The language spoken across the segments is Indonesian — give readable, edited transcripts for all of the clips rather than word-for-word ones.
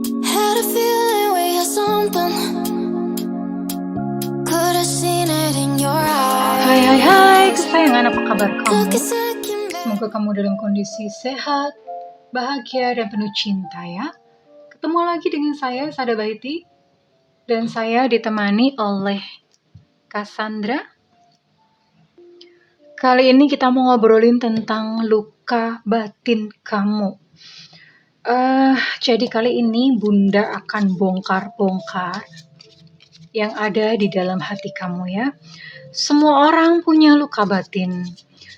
Had a feeling we had something. Could have seen it in your eyes. Hai kesayangan, apa kabar kamu? Look, it's like you made Semoga kamu dalam kondisi sehat, bahagia, dan penuh cinta ya. Ketemu lagi dengan saya, Sada Bahiti. Dan saya ditemani oleh Cassandra. Kali ini kita mau ngobrolin tentang luka batin kamu. Jadi kali ini Bunda akan bongkar-bongkar yang ada di dalam hati kamu ya. Semua orang punya luka batin.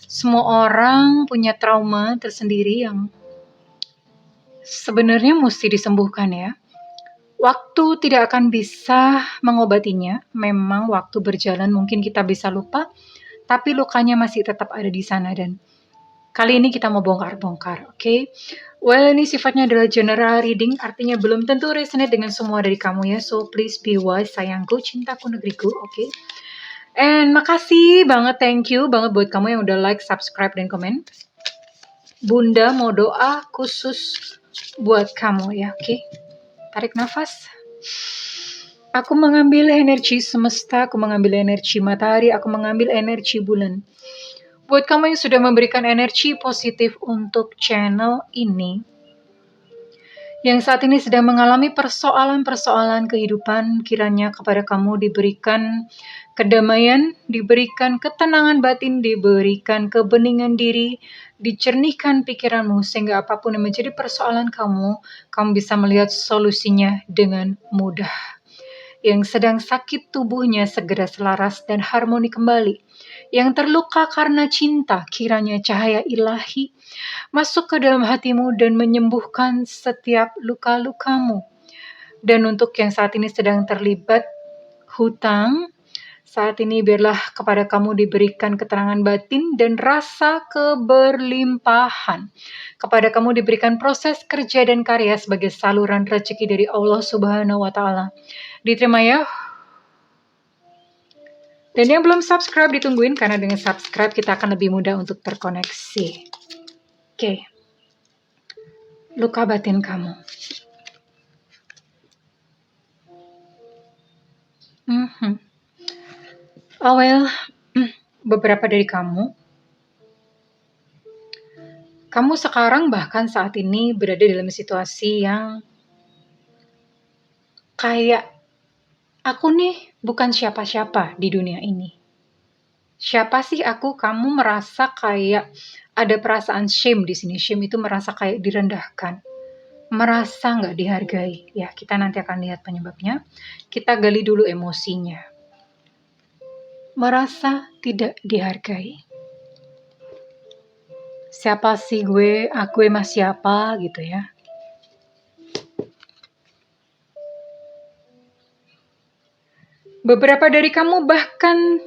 Semua orang punya trauma tersendiri yang sebenarnya mesti disembuhkan ya. Waktu tidak akan bisa mengobatinya. Memang waktu berjalan mungkin kita bisa lupa, tapi lukanya masih tetap ada di sana. Dan kali ini kita mau bongkar-bongkar, oke? Well, ini sifatnya adalah general reading, artinya belum tentu resonate dengan semua dari kamu ya. So, please be wise, sayangku, cintaku, negeriku, oke? And makasih banget, thank you banget buat kamu yang udah like, subscribe, dan komen. Bunda mau doa khusus buat kamu ya, oke? Tarik nafas. Aku mengambil energi semesta, aku mengambil energi matahari, aku mengambil energi bulan. Buat kamu yang sudah memberikan energi positif untuk channel ini, yang saat ini sedang mengalami persoalan-persoalan kehidupan, kiranya kepada kamu diberikan kedamaian, diberikan ketenangan batin, diberikan kebeningan diri, dicernihkan pikiranmu, sehingga apapun yang menjadi persoalan kamu bisa melihat solusinya dengan mudah. Yang sedang sakit tubuhnya segera selaras dan harmoni kembali. Yang terluka karena cinta, kiranya cahaya ilahi masuk ke dalam hatimu dan menyembuhkan setiap luka-lukamu. Dan untuk yang saat ini sedang terlibat hutang, saat ini biarlah kepada kamu diberikan keterangan batin dan rasa keberlimpahan. Kepada kamu diberikan proses kerja dan karya sebagai saluran rezeki dari Allah Subhanahu wa Ta'ala. Diterima ya. Dan yang belum subscribe ditungguin, karena dengan subscribe kita akan lebih mudah untuk terkoneksi. Oke. Luka batin kamu. Oh well, beberapa dari kamu sekarang bahkan saat ini berada dalam situasi yang kayak aku nih bukan siapa-siapa di dunia ini. Siapa sih aku? Kamu merasa kayak ada perasaan shame di sini. Shame itu merasa kayak direndahkan, merasa nggak dihargai. Ya, kita nanti akan lihat penyebabnya. Kita gali dulu emosinya. Merasa tidak dihargai. Siapa sih gue? Aku emang siapa gitu ya. Beberapa dari kamu bahkan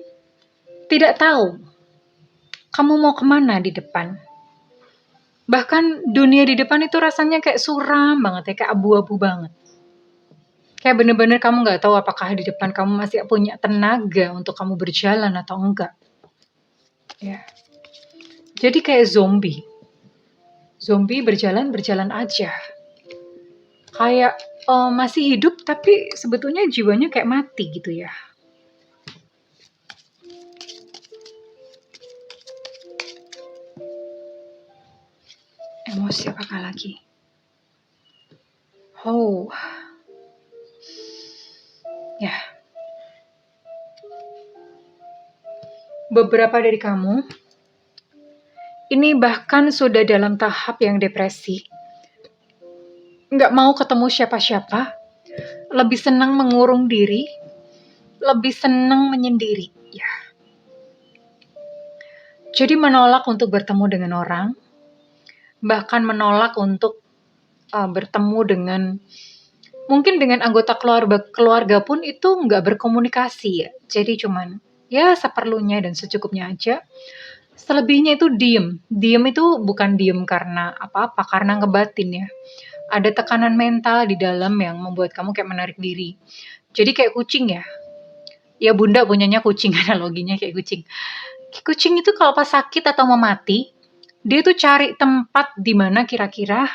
tidak tahu kamu mau kemana di depan. Bahkan dunia di depan itu rasanya kayak suram banget ya, kayak abu-abu banget. Kayak bener-bener kamu gak tahu apakah di depan kamu masih punya tenaga untuk kamu berjalan atau enggak. Ya. Jadi kayak zombie. Zombie berjalan aja. Kayak masih hidup tapi sebetulnya jiwanya kayak mati gitu ya. Emosi apakah lagi? Oh. Ya. Beberapa dari kamu ini bahkan sudah dalam tahap yang depresi. Nggak mau ketemu siapa-siapa, lebih senang mengurung diri, lebih senang menyendiri. Ya. Jadi menolak untuk bertemu dengan orang, bahkan menolak untuk bertemu dengan, mungkin dengan anggota keluarga pun itu nggak berkomunikasi ya. Jadi cuman ya seperlunya dan secukupnya aja. Selebihnya itu diem. Diem itu bukan diem karena apa-apa, karena ngebatin ya. Ada tekanan mental di dalam yang membuat kamu kayak menarik diri. Jadi kayak kucing ya. Ya bunda punyanya kucing, analoginya kayak kucing. Kucing itu kalau pas sakit atau mau mati, dia tuh cari tempat di mana kira-kira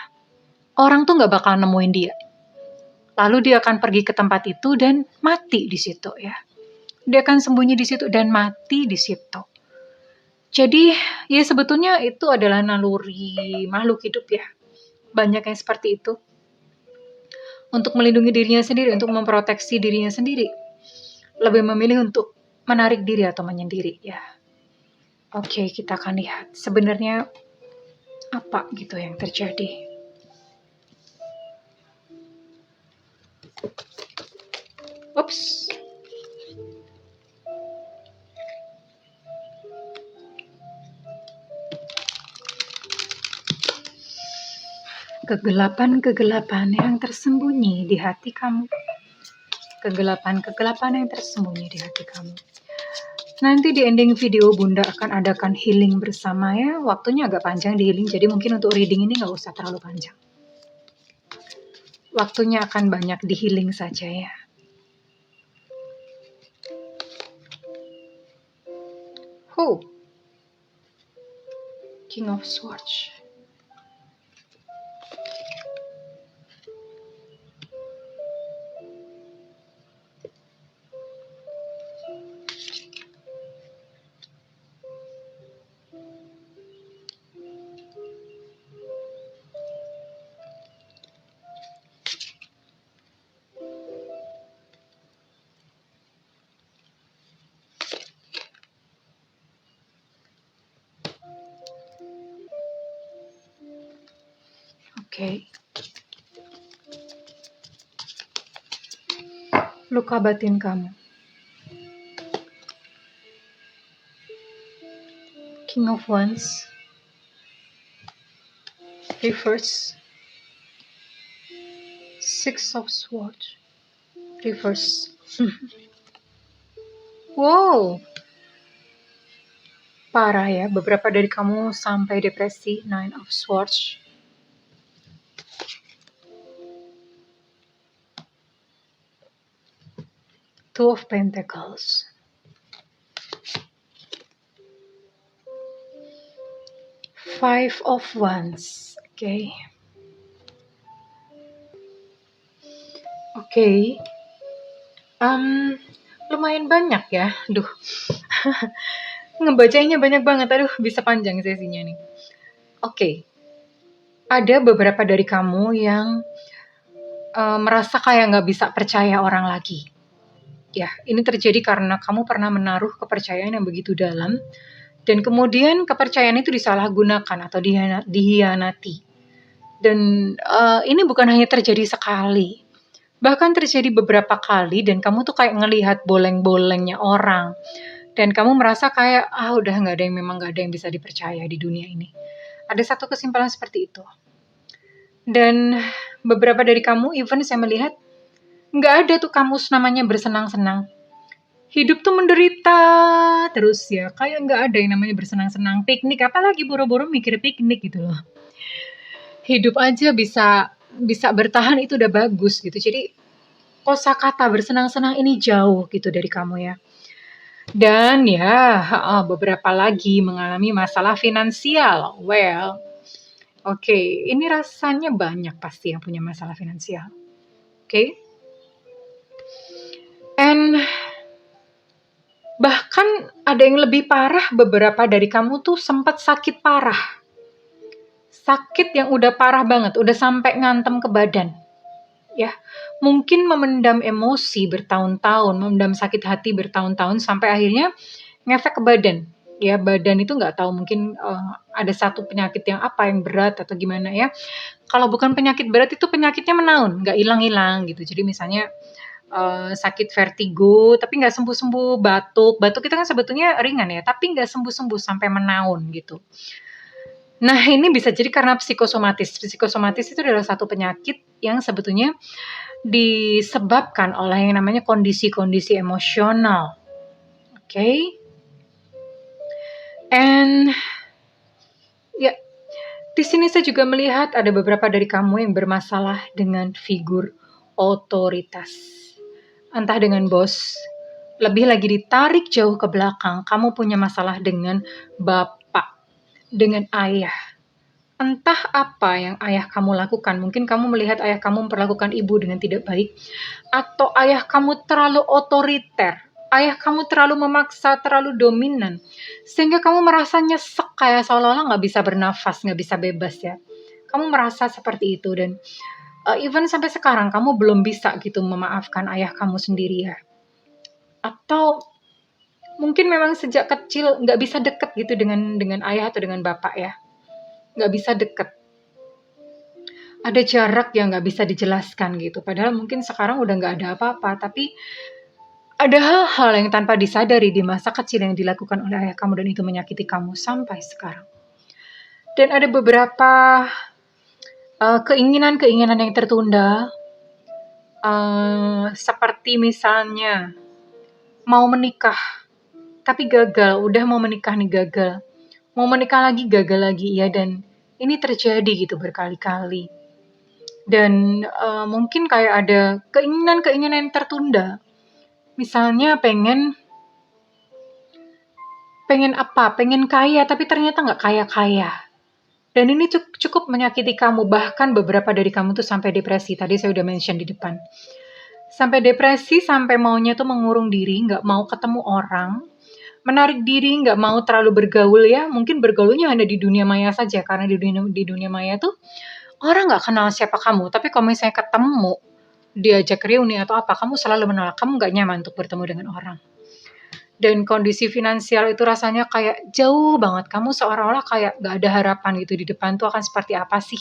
orang tuh nggak bakal nemuin dia. Lalu dia akan pergi ke tempat itu dan mati di situ ya. Dia akan sembunyi di situ dan mati di situ. Jadi ya sebetulnya itu adalah naluri makhluk hidup ya. Banyak yang seperti itu. Untuk melindungi dirinya sendiri, untuk memproteksi dirinya sendiri. Lebih memilih untuk menarik diri atau menyendiri ya. Oke, kita akan lihat sebenarnya apa gitu yang terjadi. Ups. Kegelapan-kegelapan yang tersembunyi di hati kamu. Kegelapan-kegelapan yang tersembunyi di hati kamu. Nanti di ending video Bunda akan adakan healing bersama ya. Waktunya agak panjang di healing, jadi mungkin untuk reading ini nggak usah terlalu panjang. Waktunya akan banyak di healing saja ya. King of Swords. Oke. Luka batin kamu. King of Wands. Reverse. Six of Swords. Reverse. Wow. Parah ya, beberapa dari kamu sampai depresi. Nine of Swords. Two of Pentacles. Five of Wands. Oke. Lumayan banyak ya. Duh. Ngebacanya banyak banget. Aduh, bisa panjang sesinya nih. Oke. Ada beberapa dari kamu yang merasa kayak nggak bisa percaya orang lagi. Ya, ini terjadi karena kamu pernah menaruh kepercayaan yang begitu dalam, dan kemudian kepercayaan itu disalahgunakan atau dihianati. Dan ini bukan hanya terjadi sekali, bahkan terjadi beberapa kali, dan kamu tuh kayak ngelihat boleng-bolengnya orang, dan kamu merasa kayak, udah nggak ada yang bisa dipercaya di dunia ini. Ada satu kesimpulan seperti itu. Dan beberapa dari kamu, even saya melihat, nggak ada tuh kamus namanya bersenang-senang. Hidup tuh menderita terus ya, kayak nggak ada yang namanya bersenang-senang. Piknik, apalagi boro-boro mikir piknik gitu loh. Hidup aja bisa bertahan itu udah bagus gitu. Jadi kosakata bersenang-senang ini jauh gitu dari kamu ya. Dan ya, beberapa lagi mengalami masalah finansial. Well, oke, ini rasanya banyak pasti yang punya masalah finansial. Oke. And bahkan ada yang lebih parah, beberapa dari kamu tuh sempat sakit parah. Sakit yang udah parah banget, udah sampai ngantem ke badan. Ya, mungkin memendam emosi bertahun-tahun, memendam sakit hati bertahun-tahun sampai akhirnya ngefek ke badan. Ya, badan itu nggak tahu, mungkin ada satu penyakit yang berat atau gimana ya. Kalau bukan penyakit berat itu penyakitnya menaun, nggak hilang-hilang gitu. Jadi misalnya sakit vertigo tapi nggak sembuh-sembuh, batuk itu kan sebetulnya ringan ya, tapi nggak sembuh-sembuh sampai menaun gitu. Nah, ini bisa jadi karena psikosomatis. Psikosomatis itu adalah satu penyakit yang sebetulnya disebabkan oleh yang namanya kondisi-kondisi emosional. Oke. And ya, di sini saya juga melihat ada beberapa dari kamu yang bermasalah dengan figur otoritas. Entah dengan bos, lebih lagi ditarik jauh ke belakang, kamu punya masalah dengan bapak, dengan ayah. Entah apa yang ayah kamu lakukan, mungkin kamu melihat ayah kamu memperlakukan ibu dengan tidak baik, atau ayah kamu terlalu otoriter, ayah kamu terlalu memaksa, terlalu dominan, sehingga kamu merasa nyesek kayak seolah-olah nggak bisa bernafas, nggak bisa bebas ya. Kamu merasa seperti itu dan even sampai sekarang kamu belum bisa gitu memaafkan ayah kamu sendiri ya. Atau mungkin memang sejak kecil nggak bisa deket gitu dengan ayah atau dengan bapak ya. Nggak bisa deket. Ada jarak yang nggak bisa dijelaskan gitu. Padahal mungkin sekarang udah nggak ada apa-apa, tapi ada hal-hal yang tanpa disadari di masa kecil yang dilakukan oleh ayah kamu dan itu menyakiti kamu sampai sekarang. Dan ada beberapa keinginan-keinginan yang tertunda, seperti misalnya mau menikah, tapi gagal, udah mau menikah nih gagal. Mau menikah lagi, gagal lagi, ya dan ini terjadi gitu berkali-kali. Dan mungkin kayak ada keinginan-keinginan yang tertunda. Misalnya pengen apa? Pengen kaya, tapi ternyata nggak kaya-kaya. Dan ini cukup menyakiti kamu, bahkan beberapa dari kamu tuh sampai depresi. Tadi saya udah mention di depan. Sampai depresi, sampai maunya tuh mengurung diri, nggak mau ketemu orang, menarik diri, nggak mau terlalu bergaul ya. Mungkin bergaulnya hanya di dunia maya saja, karena di dunia maya tuh orang nggak kenal siapa kamu. Tapi kalau misalnya ketemu, diajak reuni atau apa, kamu selalu menolak. Kamu nggak nyaman untuk bertemu dengan orang. Dan kondisi finansial itu rasanya kayak jauh banget. Kamu seolah-olah kayak nggak ada harapan gitu di depan tuh akan seperti apa sih.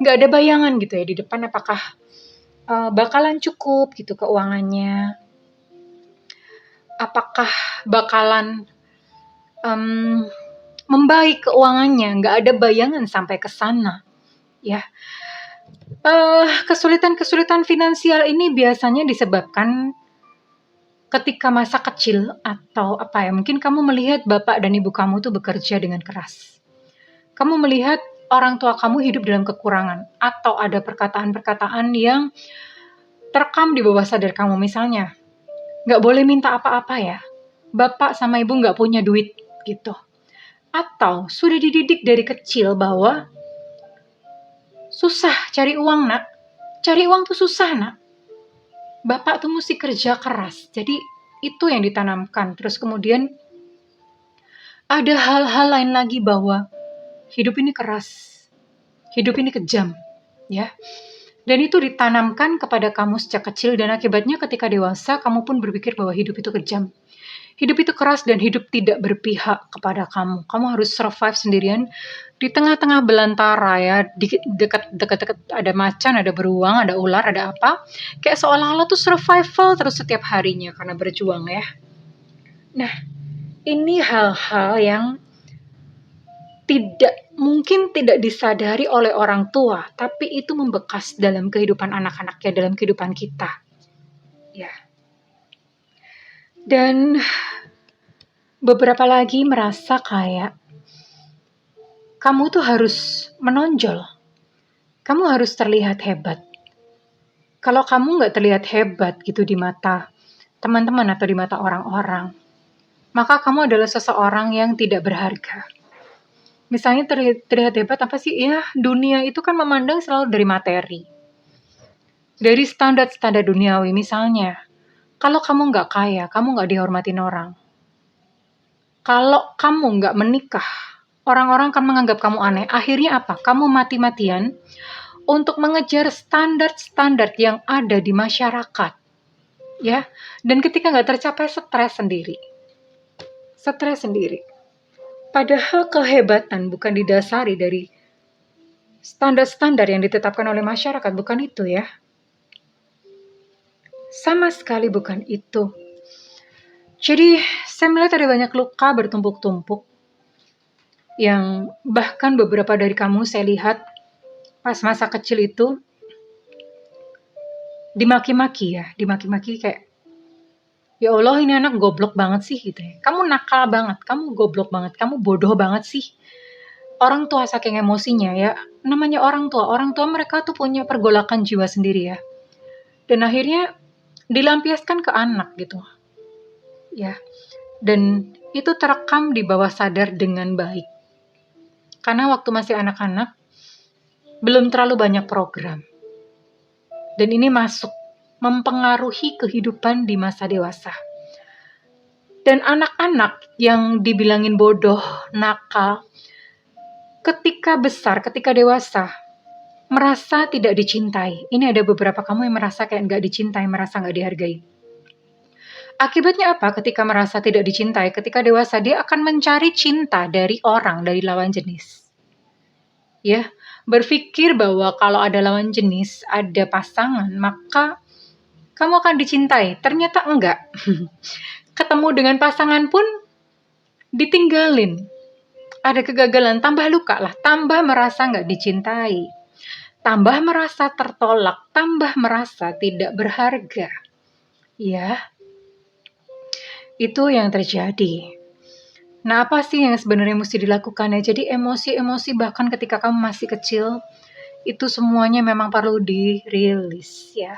Nggak ada bayangan gitu ya di depan apakah bakalan cukup gitu keuangannya. Apakah bakalan membaik keuangannya. Nggak ada bayangan sampai ke sana. Ya, kesulitan-kesulitan finansial ini biasanya disebabkan ketika masa kecil atau apa ya, mungkin kamu melihat bapak dan ibu kamu tuh bekerja dengan keras. Kamu melihat orang tua kamu hidup dalam kekurangan atau ada perkataan-perkataan yang terekam di bawah sadar kamu. Misalnya, nggak boleh minta apa-apa ya, bapak sama ibu nggak punya duit gitu. Atau sudah dididik dari kecil bahwa susah cari uang nak, cari uang tuh susah nak. Bapak tuh mesti kerja keras. Jadi itu yang ditanamkan. Terus kemudian ada hal-hal lain lagi bahwa hidup ini keras. Hidup ini kejam. Ya. Dan itu ditanamkan kepada kamu sejak kecil dan akibatnya ketika dewasa kamu pun berpikir bahwa hidup itu kejam. Hidup itu keras dan hidup tidak berpihak kepada kamu. Kamu harus survive sendirian di tengah-tengah belantara ya, dekat-dekat ada macan, ada beruang, ada ular, ada apa. Kayak seolah-olah tuh survival terus setiap harinya karena berjuang ya. Nah, ini hal-hal yang mungkin tidak disadari oleh orang tua, tapi itu membekas dalam kehidupan anak-anaknya, dalam kehidupan kita. Ya. Dan beberapa lagi merasa kayak kamu tuh harus menonjol. Kamu harus terlihat hebat. Kalau kamu nggak terlihat hebat gitu di mata teman-teman atau di mata orang-orang, maka kamu adalah seseorang yang tidak berharga. Misalnya terlihat hebat apa sih? Ya, dunia itu kan memandang selalu dari materi. Dari standar-standar duniawi misalnya. Kalau kamu nggak kaya, kamu nggak dihormatin orang. Kalau kamu nggak menikah, orang-orang akan menganggap kamu aneh. Akhirnya apa? Kamu mati-matian untuk mengejar standar-standar yang ada di masyarakat. Ya, dan ketika nggak tercapai, stres sendiri. Stres sendiri. Padahal kehebatan bukan didasari dari standar-standar yang ditetapkan oleh masyarakat, bukan itu ya. Sama sekali bukan itu. Jadi, saya melihat ada banyak luka bertumpuk-tumpuk yang bahkan beberapa dari kamu saya lihat pas masa kecil itu dimaki-maki ya, dimaki-maki kayak ya Allah ini anak goblok banget sih gitu ya. Kamu nakal banget, kamu goblok banget, kamu bodoh banget sih. Orang tua saking emosinya ya, namanya orang tua mereka tuh punya pergolakan jiwa sendiri ya. Dan akhirnya dilampiaskan ke anak gitu. Ya. Dan itu terekam di bawah sadar dengan baik. Karena waktu masih anak-anak, belum terlalu banyak program. Dan ini mempengaruhi kehidupan di masa dewasa. Dan anak-anak yang dibilangin bodoh, nakal, ketika besar, ketika dewasa, merasa tidak dicintai. Ini ada beberapa kamu yang merasa kayak nggak dicintai, merasa nggak dihargai. Akibatnya apa ketika merasa tidak dicintai? Ketika dewasa, dia akan mencari cinta dari orang, dari lawan jenis. Ya, berpikir bahwa kalau ada lawan jenis, ada pasangan, maka kamu akan dicintai. Ternyata enggak. Ketemu dengan pasangan pun ditinggalin. Ada kegagalan, tambah luka lah, tambah merasa nggak dicintai. Tambah merasa tertolak, tambah merasa tidak berharga. Ya, itu yang terjadi. Nah, apa sih yang sebenarnya mesti dilakukan ya? Jadi emosi-emosi bahkan ketika kamu masih kecil, itu semuanya memang perlu dirilis ya.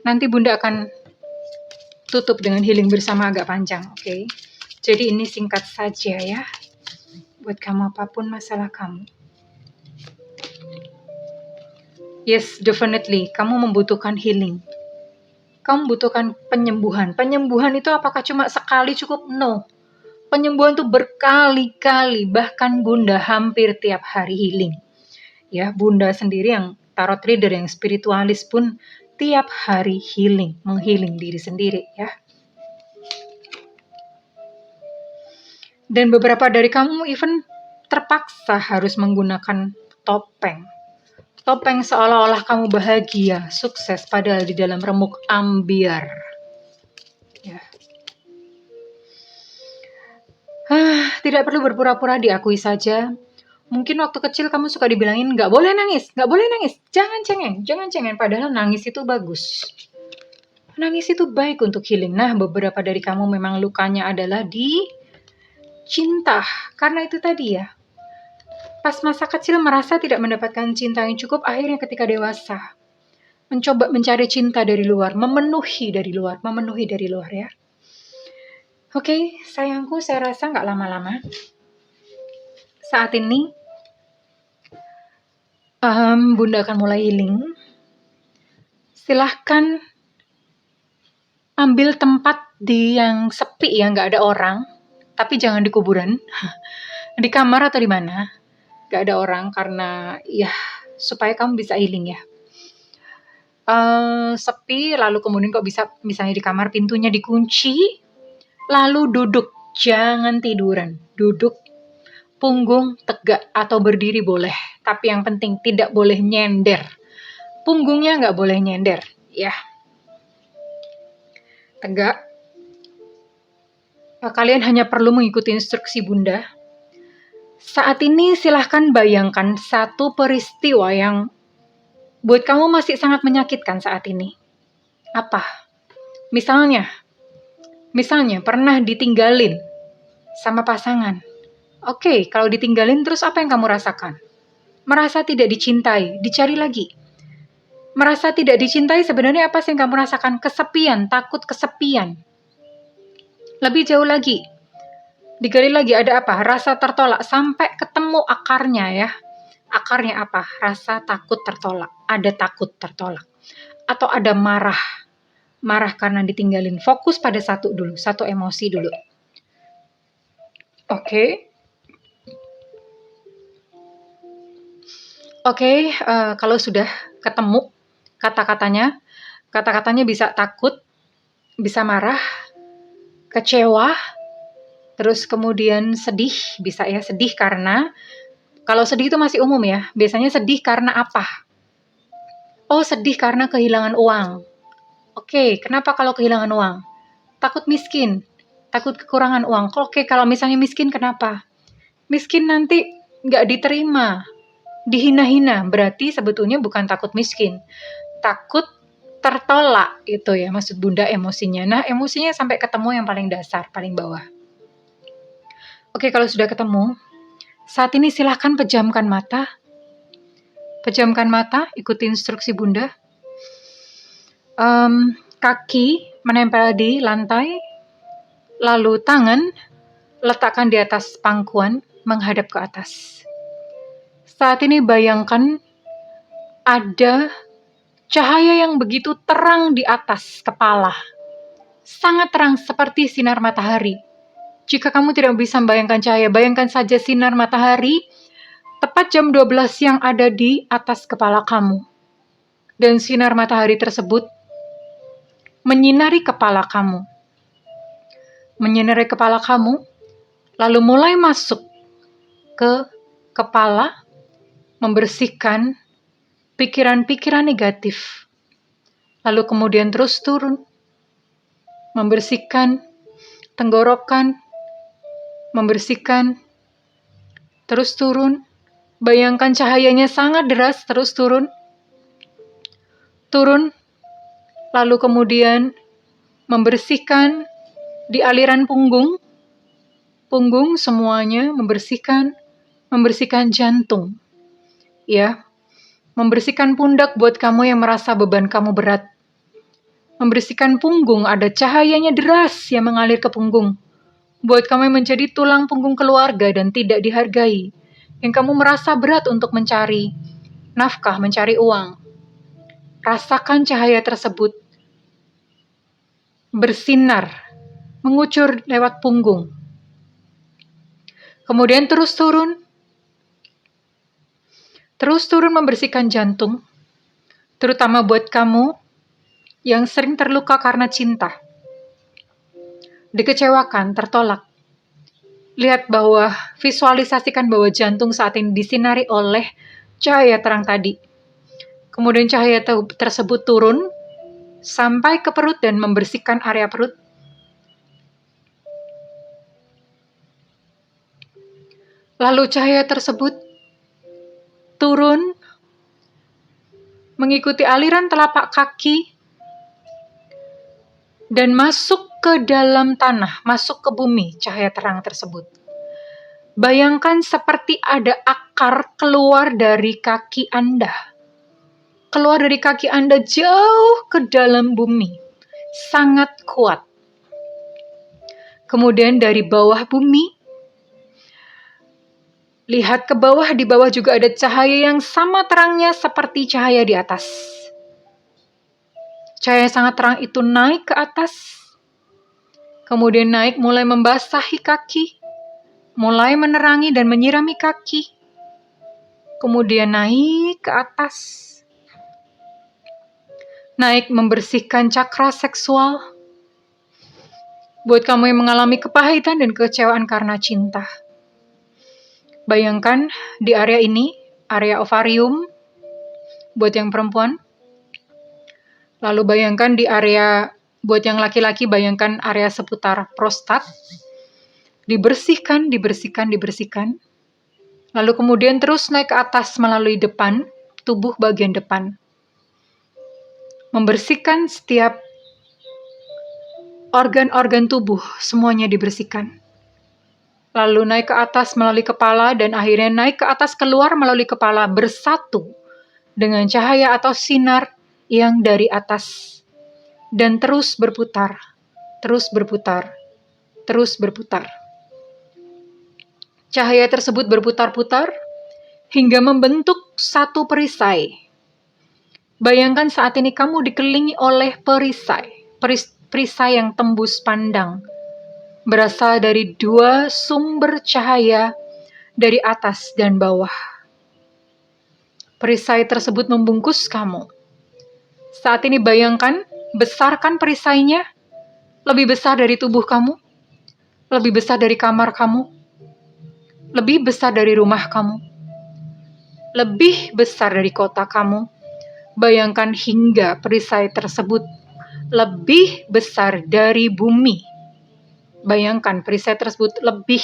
Nanti Bunda akan tutup dengan healing bersama agak panjang, oke? Jadi ini singkat saja ya, buat kamu apapun masalah kamu. Yes, definitely, kamu membutuhkan healing. Kamu membutuhkan penyembuhan. Penyembuhan itu apakah cuma sekali cukup? No. Penyembuhan itu berkali-kali, bahkan Bunda hampir tiap hari healing. Ya, Bunda sendiri yang tarot reader, yang spiritualis pun tiap hari healing, menghealing diri sendiri ya. Dan beberapa dari kamu even terpaksa harus menggunakan topeng. Topeng seolah-olah kamu bahagia, sukses, padahal di dalam remuk ambiar. Ya. Tidak perlu berpura-pura, diakui saja. Mungkin waktu kecil kamu suka dibilangin, nggak boleh nangis, jangan cengeng. Padahal nangis itu bagus. Nangis itu baik untuk healing. Nah, beberapa dari kamu memang lukanya adalah di cinta. Karena itu tadi ya, pas masa kecil merasa tidak mendapatkan cinta yang cukup, akhirnya ketika dewasa, mencoba mencari cinta dari luar, memenuhi dari luar ya. Oke, sayangku, saya rasa nggak lama-lama. Saat ini, Bunda akan mulai healing. Silahkan ambil tempat di yang sepi ya, nggak ada orang. Tapi jangan di kuburan. Di kamar atau di mana. Nggak ada orang, karena ya supaya kamu bisa healing ya. Sepi, lalu kemudian kok bisa misalnya di kamar pintunya dikunci. Lalu duduk, jangan tiduran, duduk, punggung tegak atau berdiri boleh, tapi yang penting tidak boleh nyender, punggungnya nggak boleh nyender, ya. Tegak. Kalian hanya perlu mengikuti instruksi Bunda. Saat ini silahkan bayangkan satu peristiwa yang buat kamu masih sangat menyakitkan saat ini. Apa? Misalnya pernah ditinggalin sama pasangan. Oke, kalau ditinggalin terus apa yang kamu rasakan? Merasa tidak dicintai, dicari lagi. Merasa tidak dicintai sebenarnya apa sih yang kamu rasakan? Kesepian, takut kesepian. Lebih jauh lagi, digali lagi ada apa? Rasa tertolak, sampai ketemu akarnya ya. Akarnya apa? Rasa takut tertolak, ada takut tertolak. Atau ada marah karena ditinggalin. Fokus pada satu emosi dulu. Oke, kalau sudah ketemu kata-katanya bisa takut, bisa marah, kecewa, terus kemudian sedih, bisa ya, sedih karena, kalau sedih itu masih umum ya, biasanya sedih karena apa? Oh, sedih karena kehilangan uang. Oke, kenapa kalau kehilangan uang? Takut miskin, takut kekurangan uang. Oke, kalau misalnya miskin kenapa? Miskin nanti nggak diterima, dihina-hina. Berarti sebetulnya bukan takut miskin, takut tertolak itu ya, maksud Bunda emosinya. Nah, emosinya sampai ketemu yang paling dasar, paling bawah. Oke, kalau sudah ketemu, saat ini silahkan pejamkan mata. Ikuti instruksi Bunda. Kaki menempel di lantai, lalu tangan letakkan di atas pangkuan menghadap ke atas. Saat ini bayangkan ada cahaya yang begitu terang di atas kepala. Sangat terang seperti sinar matahari. Jika kamu tidak bisa membayangkan cahaya, bayangkan saja sinar matahari tepat jam 12 yang ada di atas kepala kamu. Dan sinar matahari tersebut menyinari kepala kamu. Menyinari kepala kamu, lalu mulai masuk ke kepala, membersihkan pikiran-pikiran negatif. Lalu kemudian terus turun, membersihkan tenggorokan, membersihkan, terus turun. Bayangkan cahayanya sangat deras, terus turun, lalu kemudian membersihkan di aliran punggung semuanya, membersihkan jantung, ya, membersihkan pundak buat kamu yang merasa beban kamu berat, membersihkan punggung, ada cahayanya deras yang mengalir ke punggung, buat kamu yang menjadi tulang punggung keluarga dan tidak dihargai, yang kamu merasa berat untuk mencari nafkah, mencari uang. Rasakan cahaya tersebut bersinar, mengucur lewat punggung. Kemudian terus turun membersihkan jantung, terutama buat kamu yang sering terluka karena cinta, dikecewakan, tertolak. Lihat bahwa, visualisasikan bahwa jantung saat ini disinari oleh cahaya terang tadi. Kemudian cahaya tersebut turun sampai ke perut dan membersihkan area perut. Lalu cahaya tersebut turun, mengikuti aliran telapak kaki, dan masuk ke dalam tanah, masuk ke bumi, cahaya terang tersebut. Bayangkan seperti ada akar keluar dari kaki Anda. Keluar dari kaki Anda jauh ke dalam bumi. Sangat kuat. Kemudian dari bawah bumi, lihat ke bawah, di bawah juga ada cahaya yang sama terangnya seperti cahaya di atas. Cahaya sangat terang itu naik ke atas, kemudian naik mulai membasahi kaki, mulai menerangi dan menyirami kaki, kemudian naik ke atas, naik membersihkan cakra seksual, buat kamu yang mengalami kepahitan dan kekecewaan karena cinta. Bayangkan di area ini, area ovarium, buat yang perempuan. Lalu bayangkan di area, buat yang laki-laki, bayangkan area seputar prostat. Dibersihkan. Lalu kemudian terus naik ke atas melalui depan, tubuh bagian depan. Membersihkan setiap organ-organ tubuh, semuanya dibersihkan. Lalu naik ke atas melalui kepala, dan akhirnya naik ke atas keluar melalui kepala, bersatu dengan cahaya atau sinar yang dari atas. Dan terus berputar. Cahaya tersebut berputar-putar hingga membentuk satu perisai. Bayangkan saat ini kamu dikelilingi oleh perisai yang tembus pandang. Berasal dari dua sumber cahaya dari atas dan bawah. Perisai tersebut membungkus kamu. Saat ini bayangkan, besarkan perisainya, lebih besar dari tubuh kamu, lebih besar dari kamar kamu, lebih besar dari rumah kamu, lebih besar dari kota kamu. Bayangkan hingga perisai tersebut lebih besar dari bumi. Bayangkan perisai tersebut lebih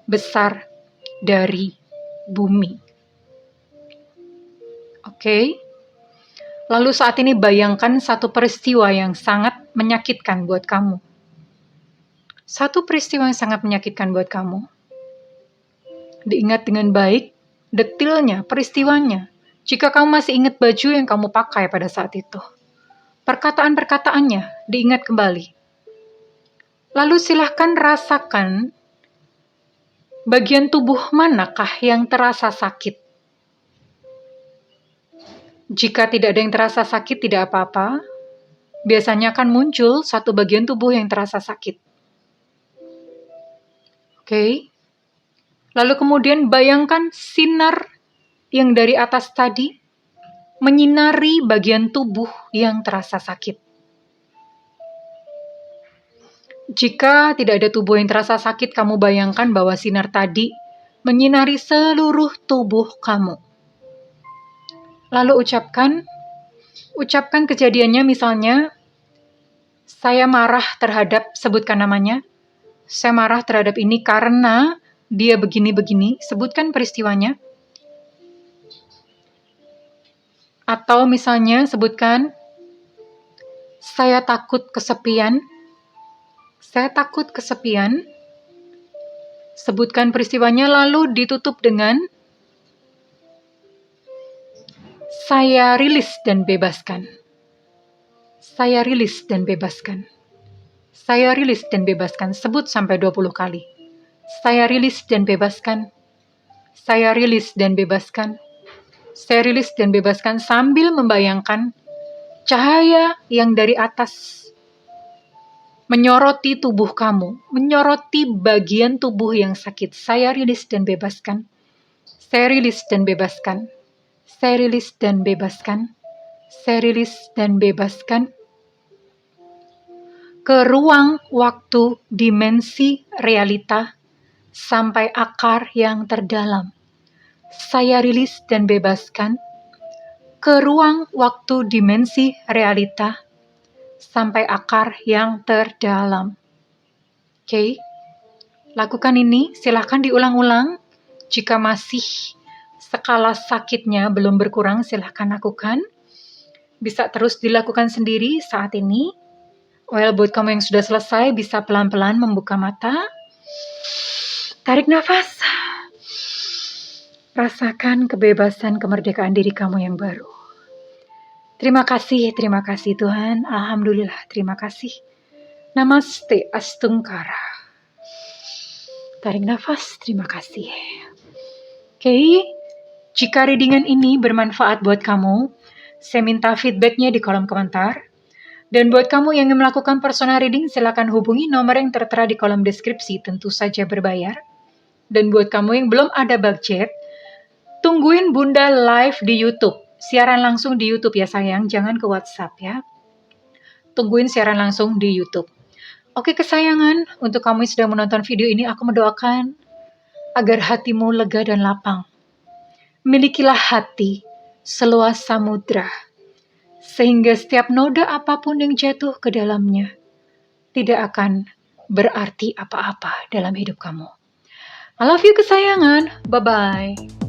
besar dari bumi. Oke. Lalu saat ini bayangkan satu peristiwa yang sangat menyakitkan buat kamu. Satu peristiwa yang sangat menyakitkan buat kamu. Diingat dengan baik, detilnya, peristiwanya. Jika kamu masih ingat baju yang kamu pakai pada saat itu. Perkataan-perkataannya diingat kembali. Lalu silahkan rasakan bagian tubuh manakah yang terasa sakit. Jika tidak ada yang terasa sakit, tidak apa-apa. Biasanya akan muncul satu bagian tubuh yang terasa sakit. Oke. Lalu kemudian bayangkan sinar yang dari atas tadi menyinari bagian tubuh yang terasa sakit. Jika tidak ada tubuh yang terasa sakit, kamu bayangkan bahwa sinar tadi menyinari seluruh tubuh kamu. Lalu ucapkan kejadiannya, misalnya, saya marah terhadap, sebutkan namanya, saya marah terhadap ini karena dia begini-begini, sebutkan peristiwanya. Atau misalnya sebutkan, saya takut kesepian, sebutkan peristiwanya, lalu ditutup dengan, saya rilis dan bebaskan. Saya rilis dan bebaskan. Saya rilis dan bebaskan. Sebut sampai 20 kali. Saya rilis dan bebaskan. Saya rilis dan bebaskan. Saya rilis dan bebaskan, sambil membayangkan cahaya yang dari atas menyoroti tubuh kamu, menyoroti bagian tubuh yang sakit. Saya rilis dan bebaskan. Saya rilis dan bebaskan. Saya rilis dan bebaskan. Saya rilis dan bebaskan. Ke ruang, waktu, dimensi, realita, sampai akar yang terdalam. Saya rilis dan bebaskan. Ke ruang, waktu, dimensi, realita, sampai akar yang terdalam. Oke. Lakukan ini, silahkan diulang-ulang. Jika masih skala sakitnya belum berkurang, silahkan lakukan. Bisa terus dilakukan sendiri saat ini. Buat kamu yang sudah selesai, bisa pelan-pelan membuka mata. Tarik nafas. Rasakan kebebasan, kemerdekaan diri kamu yang baru. Terima kasih Tuhan. Alhamdulillah, terima kasih. Namaste Astungkara. Tarik nafas, terima kasih. Oke, jika readingan ini bermanfaat buat kamu, saya minta feedbacknya di kolom komentar. Dan buat kamu yang ingin melakukan personal reading, silakan hubungi nomor yang tertera di kolom deskripsi, tentu saja berbayar. Dan buat kamu yang belum ada budget, tungguin Bunda live di YouTube. Siaran langsung di YouTube ya sayang, jangan ke WhatsApp ya. Tungguin siaran langsung di YouTube. Oke kesayangan, untuk kamu yang sedang menonton video ini, aku mendoakan agar hatimu lega dan lapang. Milikilah hati seluas samudra, sehingga setiap noda apapun yang jatuh ke dalamnya tidak akan berarti apa-apa dalam hidup kamu. I love you kesayangan, bye-bye.